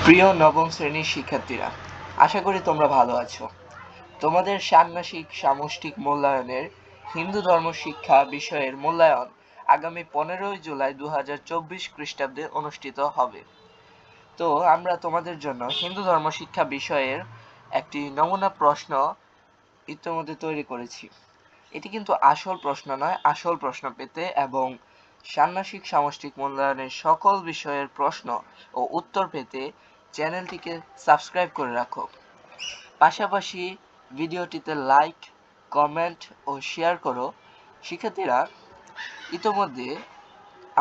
প্রিয় নবম শ্রেণীর শিক্ষার্থীরা, আশা করি তোমরা ভালো আছো। তোমাদের ষান্মাসিক সামষ্টিক মূল্যায়নের হিন্দু ধর্ম শিক্ষা বিষয়ের মূল্যায়ন আগামী 15 জুলাই 2024 খ্রিস্টাব্দে অনুষ্ঠিত হবে। তো আমরা তোমাদের জন্য হিন্দু ধর্ম শিক্ষা বিষয়ের একটি নমুনা প্রশ্ন ইতিমধ্যে তৈরি করেছি। এটি কিন্তু আসল প্রশ্ন নয়, আসল প্রশ্ন পেতে এবং ষান্মাসিক সামষ্টিক মূল্যায়নের সকল বিষয়ের প্রশ্ন ও উত্তর পেতে চ্যানেলটিকে সাবস্ক্রাইব করে রাখো। পাশাপাশি ভিডিওটিতে লাইক, কমেন্ট ও শেয়ার করো। শিক্ষার্থীরা, ইতোমধ্যে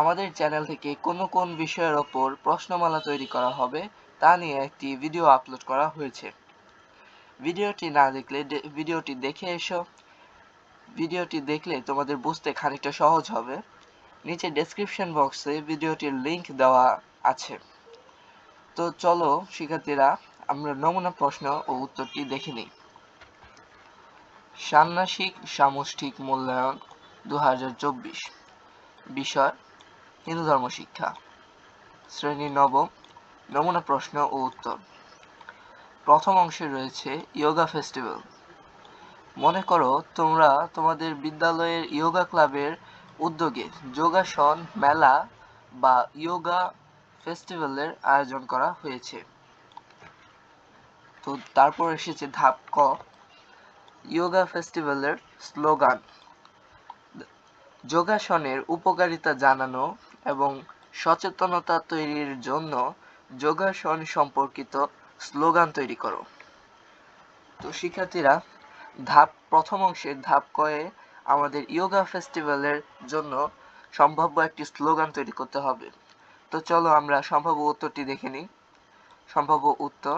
আমাদের চ্যানেল থেকে কোন বিষয়ের ওপর প্রশ্নমালা তৈরি করা হবে তা নিয়ে একটি ভিডিও আপলোড করা হয়েছে। ভিডিওটি না দেখলে ভিডিওটি দেখে এসো। ভিডিওটি দেখলে তোমাদের বুঝতে খানিকটা সহজ হবে। নিচে ডেসক্রিপশন বক্সে ভিডিওটির লিংক দেওয়া আছে। তো চলো শিক্ষার্থীরা, আমরা নমুনা প্রশ্ন ও উত্তরটি দেখে নিই। ষান্মাসিক সামষ্টিক মূল্যায়ন 2024, বিষয় হিন্দু ধর্ম শিক্ষা, শ্রেণী নবম, নমুনা প্রশ্ন ও উত্তর। প্রথম অংশে রয়েছে ইয়োগা ফেস্টিভ্যাল। মনে করো তোমরা তোমাদের বিদ্যালয়ের ইয়োগা ক্লাবের উদ্যোগে যোগাসন মেলা বা ইয়োগা ফেস্টিভ্যালের আয়োজন করা হয়েছে। তো তারপর এসেছে ধাপ ক, ইয়োগা ফেস্টিভ্যালের স্লোগান। যোগাসনের উপকারিতা জানানো এবং সচেতনতা তৈরির জন্য যোগাসন সম্পর্কিত স্লোগান তৈরি করো। তো শিক্ষার্থীরা, প্রথম অংশের ধাপ কয়ে আমাদের ইয়োগা ফেস্টিভ্যালের জন্য সম্ভাব্য একটি স্লোগান তৈরি করতে হবে। তো চলো আমরা সম্ভাব্য উত্তরটি দেখে নিই। সম্ভাব্য উত্তর: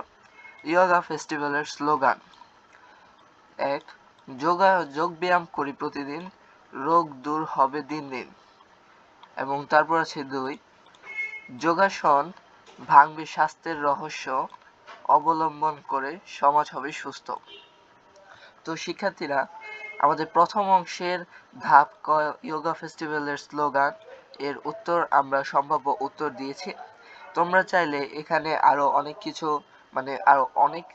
ইয়োগা ফেস্টিভ্যালের স্লোগান 1. যোগ ব্যায়াম করি প্রতিদিন, রোগ দূর হবে দিন দিন। এবং তারপর আছে 2. যোগাসন ভাঙবে স্বাস্থ্যের রহস্য, অবলম্বন করে সমাজ হবে সুস্থ। তো শিক্ষার্থীরা, আমাদের প্রথম অংশের ধাপ ক ইয়োগা ফেস্টিভ্যালের স্লোগান এর উত্তর আমরা সম্ভাব্য উত্তর দিয়েছি। তোমরা চাইলে এখানে আরো অনেক কিছু আরো অনেক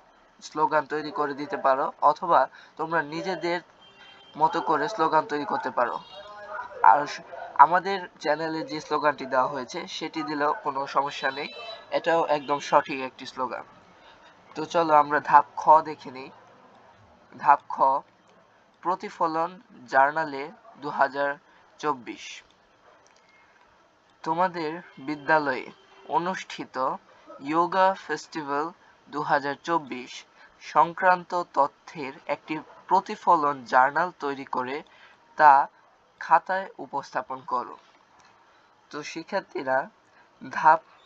স্লোগান তৈরি করে দিতে পারো, অথবা তোমরা নিজেদের মতো করে স্লোগান তৈরি করতে পারো। আর আমাদের চ্যানেলে যে স্লোগানটি দেওয়া হয়েছে সেটি দিলেও কোনো সমস্যা নেই, এটাও একদম সঠিক একটি স্লোগান। তো চলো আমরা ধাপ খ দেখে নিই। ধাপ খ, প্রতিফলন জার্নালে 2024। তোমাদের বিদ্যালয়ে অনুষ্ঠিত ইয়োগা ফেস্টিভ্যাল 2024 সংক্রান্ত তথ্যের একটি প্রতিফলন জার্নাল তৈরি করে তা খাতায় উপস্থাপন করো। তো শিক্ষার্থীরা,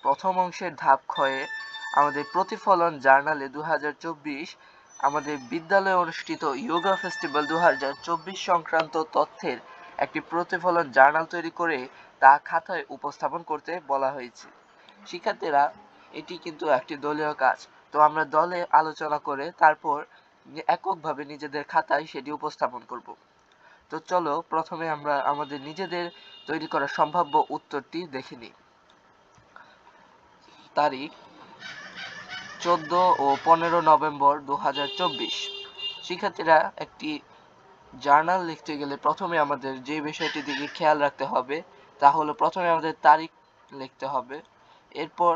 প্রথম অংশের ধাপ খয়ে আমাদের প্রতিফলন জার্নালে 2024 আমাদের বিদ্যালয়ে অনুষ্ঠিত ইয়োগা ফেস্টিভ্যাল 2024 সংক্রান্ত তথ্যের একটি প্রতিফলন জার্নাল তৈরি করে তা খাতায় উপস্থাপন করতে বলা হয়েছে। শিক্ষার্থীরা, এটি কিন্তু একটি দলীয় কাজ। তো আমরা দলে আলোচনা করে তারপর এককভাবে নিজেদের খাতায় সেটি উপস্থাপন করব। তো চলো প্রথমে আমরা আমাদের নিজেদের তৈরি করা সম্ভাব্য উত্তরটি দেখে নিই। তারিখ 14 ও 15 নভেম্বর 2024। শিক্ষার্থীরা, একটি জার্নাল লিখতে গেলে প্রথমে আমাদের যে বিষয়টির দিকে খেয়াল রাখতে হবে তা হলো প্রথমে আমাদের তারিখ লিখতে হবে। এরপর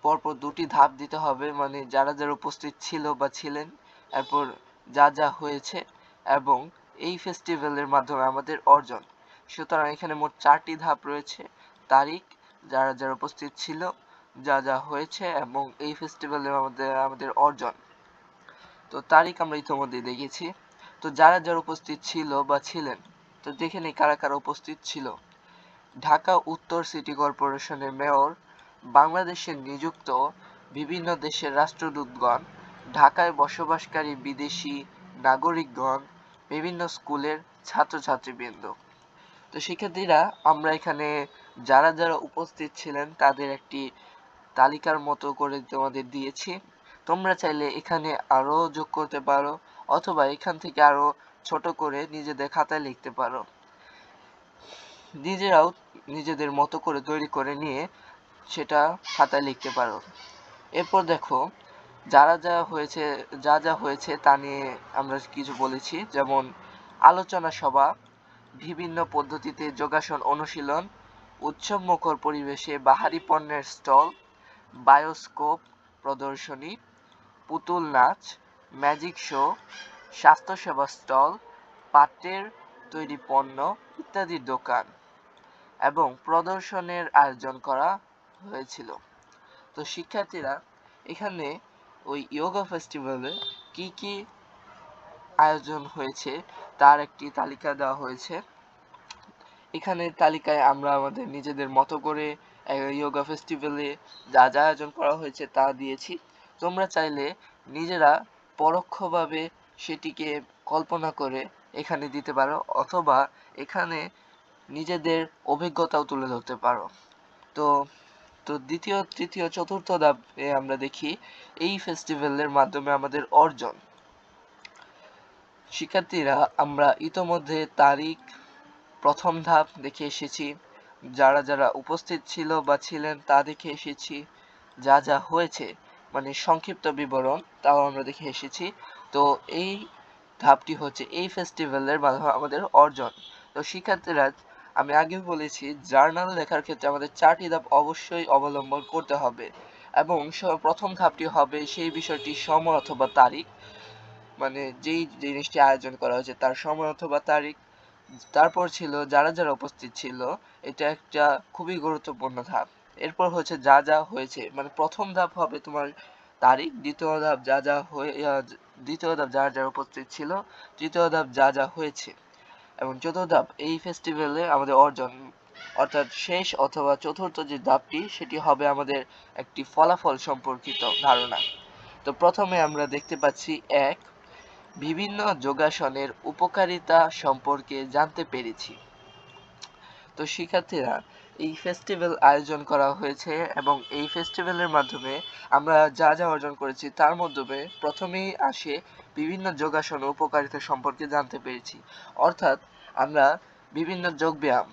পরপর দুটি ধাপ দিতে হবে, যারা যারা উপস্থিত ছিল বা ছিলেন, এরপর যা যা হয়েছে এবং এই ফেস্টিভ্যালের মাধ্যমে আমাদের অর্জন। সুতরাং এখানে মোট 4টি ধাপ রয়েছে: তারিখ, যারা যারা উপস্থিত ছিল, যা যা হয়েছে এবং এই ফেস্টিভ্যালের আমাদের অর্জন। তো তারিখ আমরা ইতিমধ্যে দেখেছি। তো যারা যারা উপস্থিত ছিল বা ছিলেন, তো দেখে নেই কারা কারা উপস্থিত ছিল। ঢাকা উত্তর সিটি কর্পোরেশনের মেয়র, বাংলাদেশে নিযুক্ত বিভিন্ন দেশের রাষ্ট্রদূতগণ, ঢাকায় বসবাসকারী বিদেশি নাগরিকগণ, বিভিন্ন স্কুলের ছাত্রছাত্রীবৃন্দ। তো শিক্ষার্থীরা, আমরা এখানে যারা যারা উপস্থিত ছিলেন তাদের একটি তালিকার মতো করে তোমাদের দিয়েছি। তোমরা চাইলে এখানে আরো যোগ করতে পারো, অথবা এখান থেকে আরো ছোট করে নিজেদের খাতায় লিখতে পারো। নিজেরাও নিজেদের মতো করে তৈরি করে নিয়ে সেটা খাতায় লিখতে পারো। এরপর দেখো যারা যা যা হয়েছে তা নিয়ে আমরা কিছু বলেছি, যেমন আলোচনা সভা, বিভিন্ন পদ্ধতিতে যোগাসন অনুশীলন, উৎসবমুখর পরিবেশে বাহারি পণ্যের স্টল, বায়োস্কোপ প্রদর্শনী, পুতুল নাচ, ম্যাজিক শো, স্বাস্থ্যসেবা স্টল, পাটের তৈরি পণ্য ইত্যাদির দোকান এবং প্রদর্শনের আয়োজন করা হয়েছিল। তো শিক্ষার্থীরা এখানে ওই যোগা ফেস্টিভ্যালে কি কি আয়োজন হয়েছে তার একটি তালিকা দেওয়া হয়েছে। এখানে তালিকায় আমরা আমাদের নিজেদের মতো করে যোগা ফেস্টিভ্যালে যা যা আয়োজন করা হয়েছে তা দিয়েছি। তোমরা চাইলে নিজেরা পরোক্ষভাবে সেটিকে কল্পনা করে এখানে দিতে পারো, অথবা এখানে নিজেদের অভিজ্ঞতাও তুলে ধরতে পারো। তো তো দ্বিতীয়, তৃতীয়, চতুর্থ ধাপে আমরা দেখি এই ফেস্টিভ্যালের মাধ্যমে আমাদের অর্জন। শিক্ষার্থীরা আমরা ইতোমধ্যে তারিখ, প্রথম ধাপ দেখে এসেছি, যারা যারা উপস্থিত ছিল বা ছিলেন তা দেখে এসেছি, যা যা হয়েছে মানে সংক্ষিপ্ত বিবরণ তাও আমরা দেখে এসেছি। তো এই ধাপটি হচ্ছে এই ফেস্টিভ্যালের মাধ্যমে আমাদের অর্জন। তো শিক্ষার্থীরা আমি আগেও বলেছি জার্নাল লেখার ক্ষেত্রে আমাদের 4টি ধাপ অবশ্যই অবলম্বন করতে হবে, এবং প্রথম ধাপটি হবে সেই বিষয়টির সময় অথবা তারিখ, মানে যেই জিনিসটি আয়োজন করা হয়েছে তার সময় অথবা তারিখ। তারপর ছিল যারা যারা উপস্থিত ছিল, এটা একটা খুবই গুরুত্বপূর্ণ ধাপ। এরপর হচ্ছে যা যা হয়েছে, মানে প্রথম ধাপ হবে তোমার তারিখ, দ্বিতীয় ধাপ দ্বিতীয় ধাপ যারা যারা উপস্থিত ছিল, তৃতীয় ধাপ যা যা হয়েছে, এবং চতুর্থ ধাপ এই ফেস্টিভ্যালে আমাদের অর্জন, অর্থাৎ শেষ অথবা চতুর্থ যে ধাপটি সেটি হবে আমাদের একটি ফলাফল সম্পর্কিত ধারণা। তো প্রথমে আমরা দেখতে পাচ্ছি এক, বিভিন্ন যোগাসনের উপকারিতা সম্পর্কে জানতে পেরেছি। তো শিক্ষার্থীরা এই ফেস্টিভ্যাল আয়োজন করা হয়েছে এবং এই ফেস্টিভ্যালের মাধ্যমে আমরা যা যা অর্জন করেছি তার মাধ্যমে প্রথমেই আসে বিভিন্ন যোগাসন ও উপকারিতা সম্পর্কে জানতে পেরেছি। অর্থাৎ আমরা বিভিন্ন যোগব্যায়াম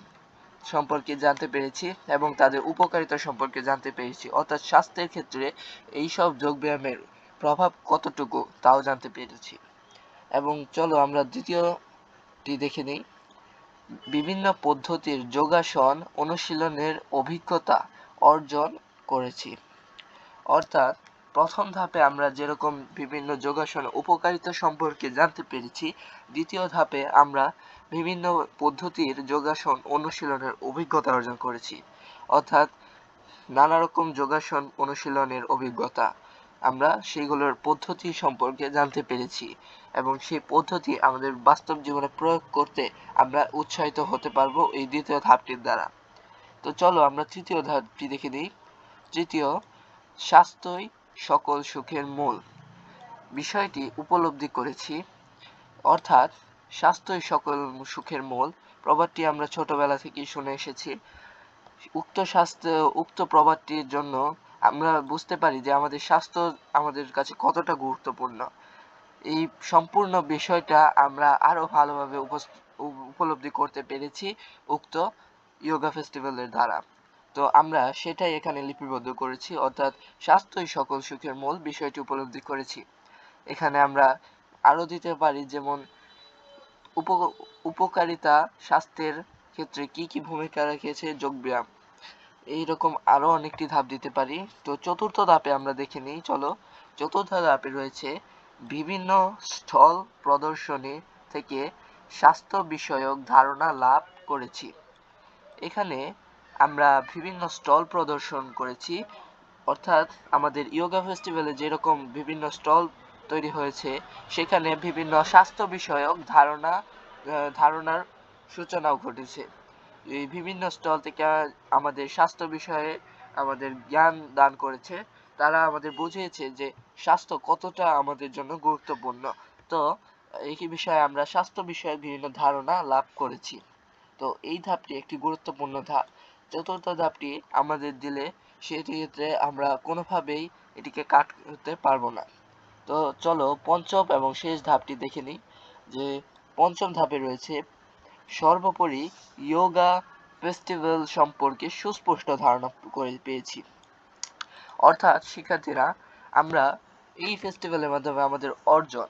সম্পর্কে জানতে পেরেছি এবং তাদের উপকারিতা সম্পর্কে জানতে পেরেছি, অর্থাৎ স্বাস্থ্যের ক্ষেত্রে এইসব যোগব্যায়ামের প্রভাব কতটুকু তাও জানতে পেরেছি। এবং চলো আমরা দ্বিতীয়টি দেখে নিই, বিভিন্ন পদ্ধতির যোগাসন অনুশীলনের অভিজ্ঞতা অর্জন করেছি। অর্থাৎ প্রথম ধাপে আমরা যেরকম বিভিন্ন যোগাসন উপকারিতা সম্পর্কে জানতে পেরেছি, দ্বিতীয় ধাপে আমরা বিভিন্ন পদ্ধতির যোগাসন অনুশীলনের অভিজ্ঞতা অর্জন করেছি। অর্থাৎ নানা রকম যোগাসন অনুশীলনের অভিজ্ঞতা, আমরা সেগুলোর পদ্ধতি সম্পর্কে জানতে পেরেছি এবং সেই পদ্ধতি আমাদের বাস্তব জীবনে প্রয়োগ করতে আমরা উৎসাহিত হতে পারবো এই দ্বিতীয় ধাপটির দ্বারা। তো চলো আমরা তৃতীয় ধাপটি দেখে নিই। তৃতীয়, স্বাস্থ্যই সকল সুখের মূল বিষয়টি উপলব্ধি করেছি। অর্থাৎ স্বাস্থ্যই সকল সুখের মূল প্রবাদটি আমরা ছোটবেলা থেকেই শুনে এসেছি। উক্ত প্রবাদটির জন্য আমরা বুঝতে পারি যে আমাদের স্বাস্থ্য আমাদের কাছে কতটা গুরুত্বপূর্ণ। এই সম্পূর্ণ বিষয়টা আমরা আরো ভালোভাবে উপলব্ধি করতে পেরেছি উক্ত যোগা ফেস্টিভ্যালের দ্বারা। তো আমরা সেটাই এখানে লিপিবদ্ধ করেছি, অর্থাৎ স্বাস্থ্যই সকল সুখের মূল বিষয়টি উপলব্ধি করেছি। এখানে আমরা আরো দিতে পারি, যেমন উপকারিতা, স্বাস্থ্যের ক্ষেত্রে কি কি ভূমিকা রেখেছে যোগব্যায়াম, এইরকম আরো অনেকটি ধাপ দিতে পারি। তো চতুর্থ ধাপে আমরা দেখে নিই, চলো। চতুর্থ ধাপে রয়েছে বিভিন্ন স্থল প্রদর্শনী থেকে স্বাস্থ্য বিষয়ক ধারণা লাভ করেছি। এখানে আমরা বিভিন্ন স্টল প্রদর্শন করেছি, অর্থাৎ আমাদের যোগা ফেস্টিভ্যালে যেরকম বিভিন্ন স্টল তৈরি হয়েছে সেখানে বিভিন্ন স্বাস্থ্য বিষয়ক ধারণার সূচনাও ঘটেছে। এই বিভিন্ন স্টল থেকে আমাদের স্বাস্থ্য বিষয়ে আমাদের জ্ঞান দান করেছে, তারা আমাদের বুঝিয়েছে যে স্বাস্থ্য কতটা আমাদের জন্য গুরুত্বপূর্ণ। তো এই বিষয়ে আমরা স্বাস্থ্য বিষয়ে বিভিন্ন ধারণা লাভ করেছি। তো এই ধাপটি একটি গুরুত্বপূর্ণ ধাপ। চতুর্থ ধাপটি আমাদের দিলে সেক্ষেত্রে আমরা কোনোভাবেই এটিকে কাটতে পারবো না। তো চলো পঞ্চম এবং শেষ ধাপটি দেখে নিই, যে পঞ্চম ধাপে রয়েছে সর্বোপরি যোগা ফেস্টিভ্যাল সম্পর্কে সুস্পষ্ট ধারণা করে পেয়েছি। অর্থাৎ শিক্ষার্থীরা আমরা এই ফেস্টিভ্যালের মাধ্যমে আমাদের অর্জন,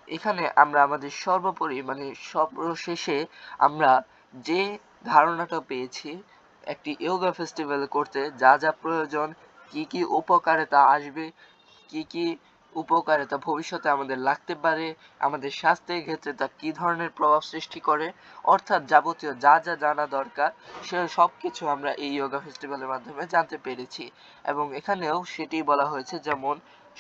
এখানে আমরা আমাদের সর্বোপরি মানে সর্বশেষে আমরা যে ধারণাটা পেয়েছি একটি ইয়োগা ফেস্টিভ্যাল করতে যা যা প্রয়োজন, কি কি উপকারিতা আসবে, কি কি উপকারিতা ভবিষ্যতে আমাদের লাগতে পারে, আমাদের স্বাস্থ্যের ক্ষেত্রে তা কি ধরনের প্রভাব সৃষ্টি করে, অর্থাৎ যাবতীয় যা যা জানা দরকার সে সব কিছু আমরা এই ইয়োগা ফেস্টিভ্যালের মাধ্যমে জানতে পেরেছি। এবং এখানেও সেটি বলা হয়েছে, যেমন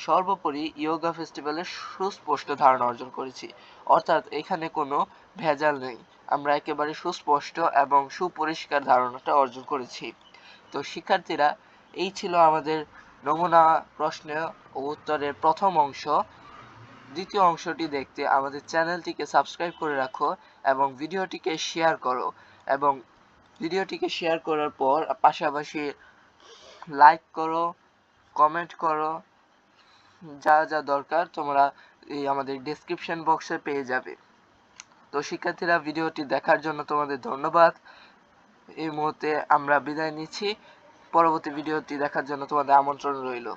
সর্বোপরি ইয়োগা ফেস্টিভ্যালের সুস্পষ্ট ধারণা অর্জন করেছি, অর্থাৎ এখানে কোনো ভেজাল নেই, আমরা একেবারে সুস্পষ্ট এবং সুপরিষ্কার ধারণাটা অর্জন করেছি। তো শিক্ষার্থীরা, এই ছিল আমাদের নমুনা প্রশ্ন ও উত্তরের প্রথম অংশ। দ্বিতীয় অংশটি দেখতে আমাদের চ্যানেলটিকে সাবস্ক্রাইব করে রাখো এবং ভিডিওটিকে শেয়ার করো, এবং ভিডিওটিকে শেয়ার করার পর পাশাপাশি লাইক করো, কমেন্ট করো, যা যা দরকার তোমরা এই আমাদের ডেসক্রিপশন বক্সে পেয়ে যাবে। তো শিক্ষার্থীরা, ভিডিওটি দেখার জন্য তোমাদের ধন্যবাদ। এই মুহূর্তে আমরা বিদায় নিচ্ছি, পরবর্তী ভিডিওটি দেখার জন্য তোমাদের আমন্ত্রণ রইল।